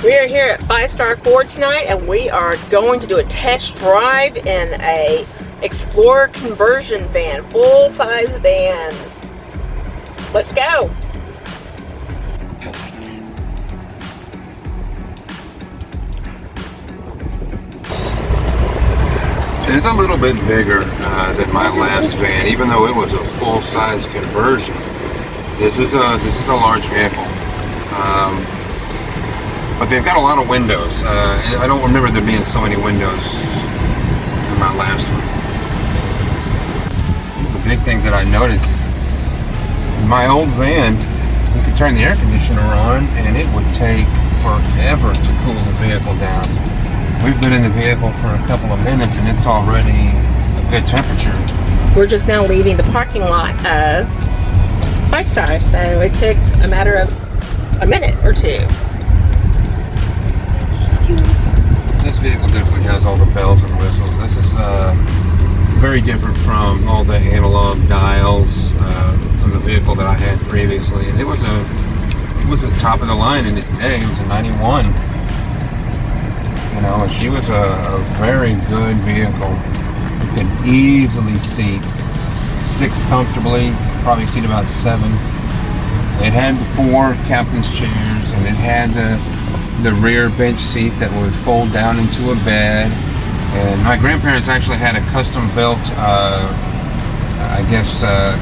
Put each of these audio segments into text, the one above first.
We are here at 5 Star Ford tonight, and we are going to do a test drive in a Explorer conversion van, full-size van. Let's go. It's a little bit bigger than my last van, even though it was a full-size conversion. This is a large vehicle. But they've got a lot of windows. I don't remember there being so many windows in my last one. The big thing that I noticed is my old van, you could turn the air conditioner on and it would take forever to cool the vehicle down. We've been in the vehicle for a couple of minutes and it's already a good temperature. We're just now leaving the parking lot of 5 Star, so it took a matter of a minute or two. This vehicle definitely has all the bells and whistles. This is very different from all the analog dials from the vehicle that I had previously. And it was a top of the line in its day. It was a 91. You know, and she was a very good vehicle. You could easily seat 6 comfortably, probably seat about 7. It had the 4 captain's chairs, and it had the rear bench seat that would fold down into a bed. And my grandparents actually had a custom built,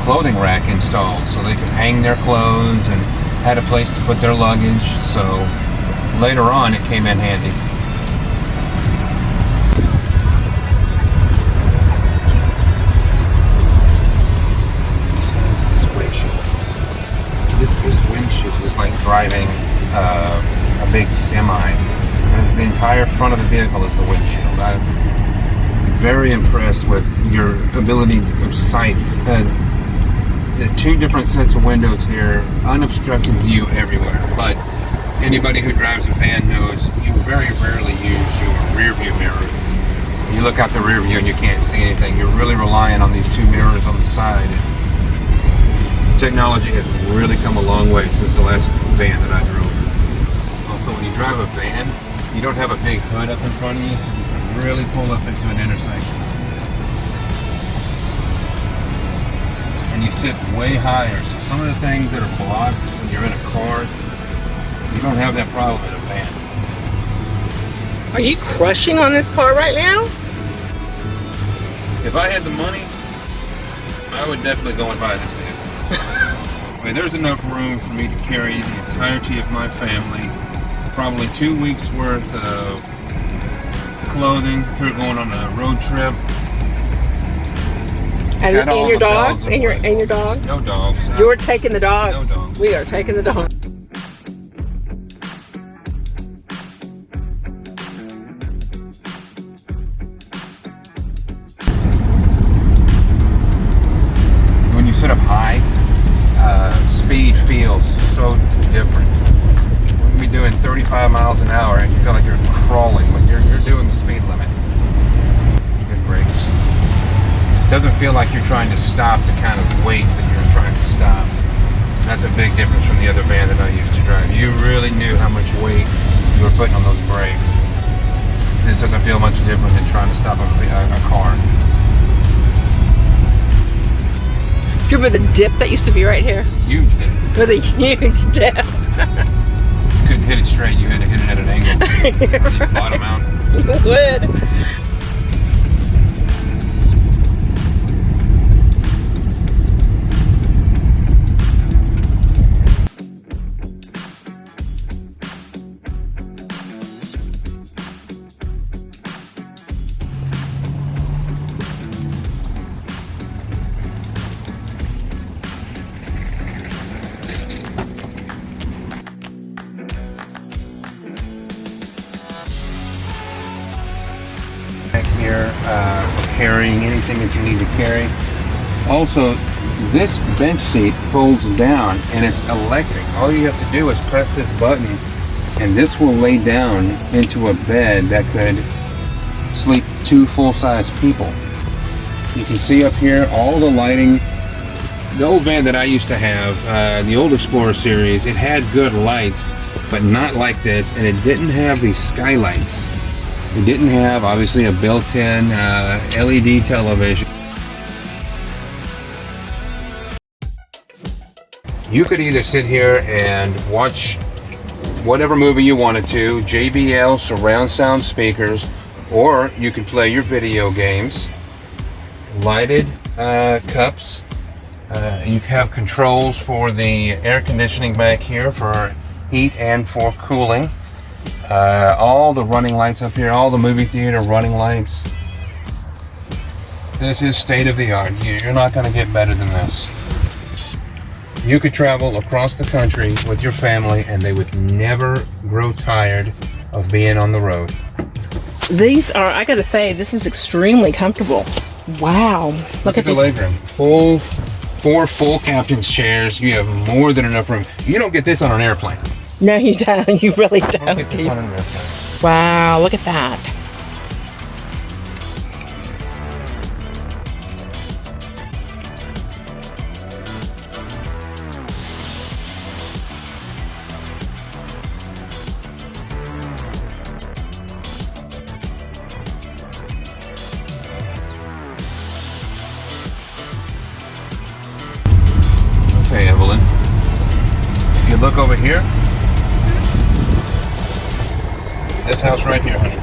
clothing rack installed, so they could hang their clothes and had a place to put their luggage. So later on, it came in handy. This windshield is like driving a big semi. Because the entire front of the vehicle is the windshield. I'm very impressed with your ability of sight. The 2 different sets of windows here, unobstructed view everywhere. But anybody who drives a van knows you very rarely use your rear view mirror. You look out the rear view and you can't see anything. You're really relying on these 2 mirrors on the side. Technology has really come a long way since the last van that I drove. Also, when you drive a van, you don't have a big hood up in front of you, so you can really pull up into an intersection. And you sit way higher, so some of the things that are blocked when you're in a car, you don't have that problem in a van. Are you crushing on this car right now? If I had the money, I would definitely go and buy this vehicle. I mean, there's enough room for me to carry the entirety of my family, probably 2 weeks worth of clothing if we're going on a road trip. And your dogs? And your dogs? No dogs. No. You're taking the dogs? No dogs. We are taking the dogs. When you sit up high, speed feels so different. We'll be doing 35 miles an hour and you feel like you're crawling when you're doing the speed limit. Good brakes. It doesn't feel like you're trying to stop the kind of weight that you're trying to stop. And that's a big difference from the other van that I used to drive. You really knew how much weight you were putting on those brakes. This doesn't feel much different than trying to stop a car. Do you remember the dip that used to be right here? Huge dip. It was a huge dip. You couldn't hit it straight, you had to hit it at an angle. You'd bottom out. You would. Here for carrying anything that you need to carry. Also, this bench seat folds down and it's electric. All you have to do is press this button and this will lay down into a bed that could sleep 2 full-size people. You can see up here all the lighting. The old van that I used to have, the old Explorer series, it had good lights, but not like this, and it didn't have these skylights. It didn't have, obviously, a built-in LED television. You could either sit here and watch whatever movie you wanted to, JBL surround sound speakers, or you could play your video games. Lighted cups. You have controls for the air conditioning back here for heat and for cooling. All the running lights up here, all the movie theater running lights. This is state of the art. You're not going to get better than this. You could travel across the country with your family and they would never grow tired of being on the road. These are, I gotta say, this is extremely comfortable. Wow. Look at the legroom. Four full captain's chairs. You have more than enough room. You don't get this on an airplane. No, you don't. You really don't. Don't get this on an airplane. Wow, look at that. Okay, Evelyn. If you look over here, this house right here, honey.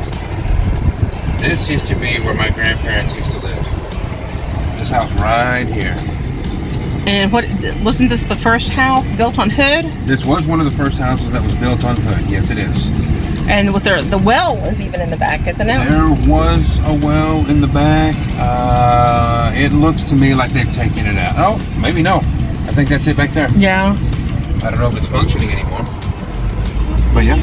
This used to be where my grandparents used to live. This house right here. And what, wasn't this the first house built on Hood? This was one of the first houses that was built on Hood. Yes, it is. And was there, the well was even in the back, isn't it? There was a well in the back. It looks to me like they've taken it out. Oh, maybe no. I think that's it back there. Yeah. I don't know if it's functioning anymore. But yeah,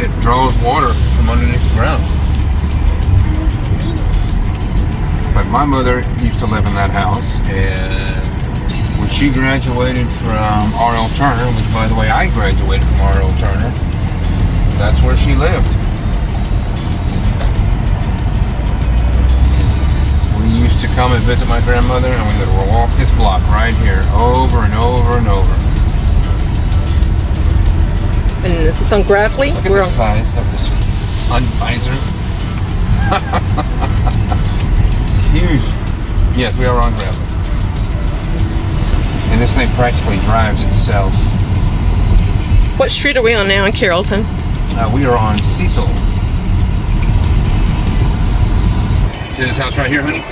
it draws water from underneath the ground. But my mother used to live in that house, and when she graduated from R.L. Turner, which by the way I graduated from R.L. Turner, that's where she lived. We used to come and visit my grandmother, and we would walk this block right here over and over and over. And this is on Gravelly. Look at the size of this sun visor. Huge. Yes, we are on Gravelly. And this thing practically drives itself. What street are we on now in Carrollton? We are on Cecil. See this house right here, honey?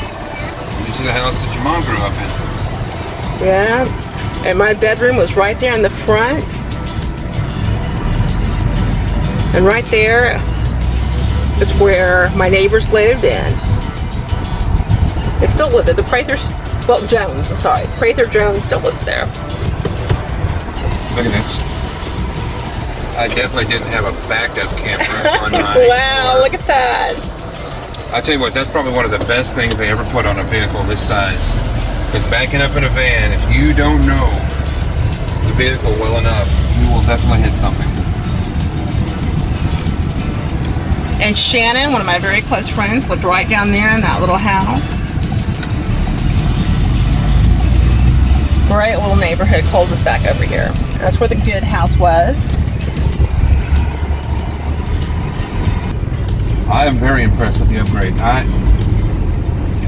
This is the house that your mom grew up in. Yeah. And my bedroom was right there in the front. And right there is where my neighbors lived in. They still live there. The Prather, well, Jones, I'm sorry. Prather Jones still lives there. Look at this. I definitely didn't have a backup camera on my Wow, look at that. I tell you what, that's probably one of the best things they ever put on a vehicle this size. Because backing up in a van, if you don't know the vehicle well enough, you will definitely hit something. And Shannon, one of my very close friends, lived right down there in that little house. Great little neighborhood cul-de-sac over here. That's where the good house was. I am very impressed with the upgrades.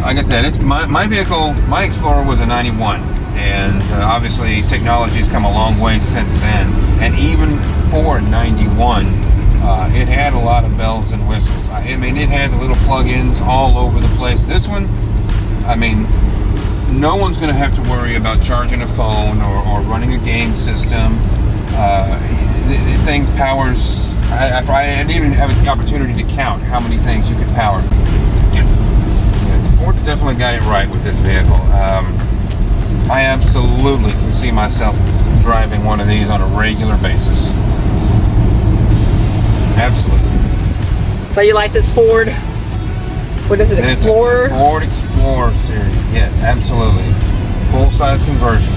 Like I said, it's my vehicle. My Explorer was a 91, and obviously technology's come a long way since then. And even for 91, it had a lot of bells and whistles. I mean, it had the little plug-ins all over the place. This one, I mean, no one's going to have to worry about charging a phone or running a game system. The thing powers. I didn't even have the opportunity to count how many things you could power. Ford definitely got it right with this vehicle. I absolutely can see myself driving one of these on a regular basis. Absolutely. So you like this Ford? What is it, Explorer? Ford Explorer series, yes, absolutely. Full-size conversion.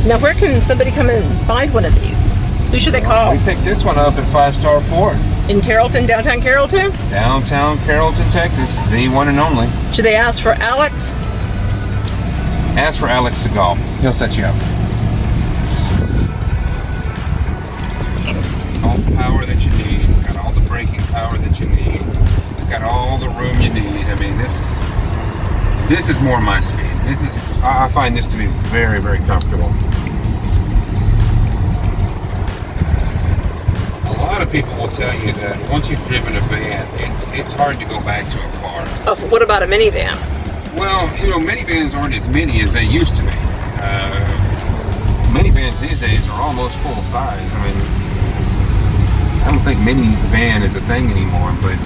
Now where can somebody come and find one of these? Who should they call? We picked this one up at 5-Star Ford. In Carrollton, downtown Carrollton? Downtown Carrollton, Texas, the one and only. Should they ask for Alex? Ask for Alex Sagcal. He'll set you up. power that you need. It's got all the braking power that you need. It's got all the room you need. I mean, this is more my speed. I find this to be very, very comfortable. A lot of people will tell you that once you've driven a van, it's hard to go back to a car. Oh, what about a minivan? Well, minivans aren't as many as they used to be. Minivans these days are almost full size. I mean, I don't think minivan is a thing anymore, but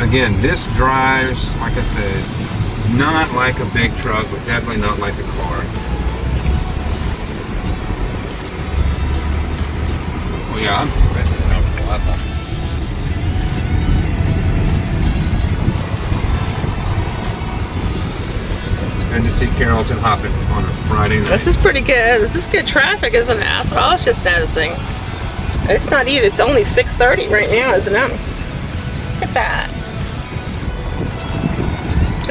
again, this drives, like I said, not like a big truck, but definitely not like a car. Oh yeah, this is comfortable. I thought. It's good to see Carrollton hopping on a Friday night. This is pretty good. This is good traffic, isn't it? That's what I was just noticing. It's not even, it's only 6:30 right now, isn't it? Look at that.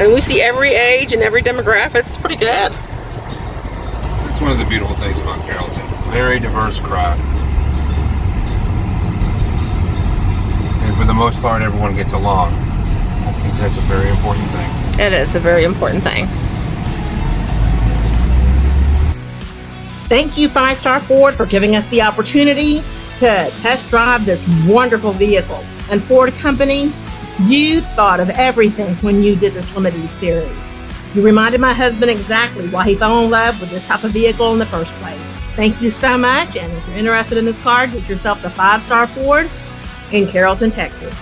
And we see every age and every demographic. It's pretty good. That's one of the beautiful things about Carrollton. Very diverse crowd. And for the most part, everyone gets along. I think that's a very important thing. It is a very important thing. Thank you, 5-Star Ford, for giving us the opportunity to test drive this wonderful vehicle. And Ford Company, you thought of everything when you did this limited series. You reminded my husband exactly why he fell in love with this type of vehicle in the first place. Thank you so much, and if you're interested in this car, get yourself the 5-Star Ford in Carrollton, Texas.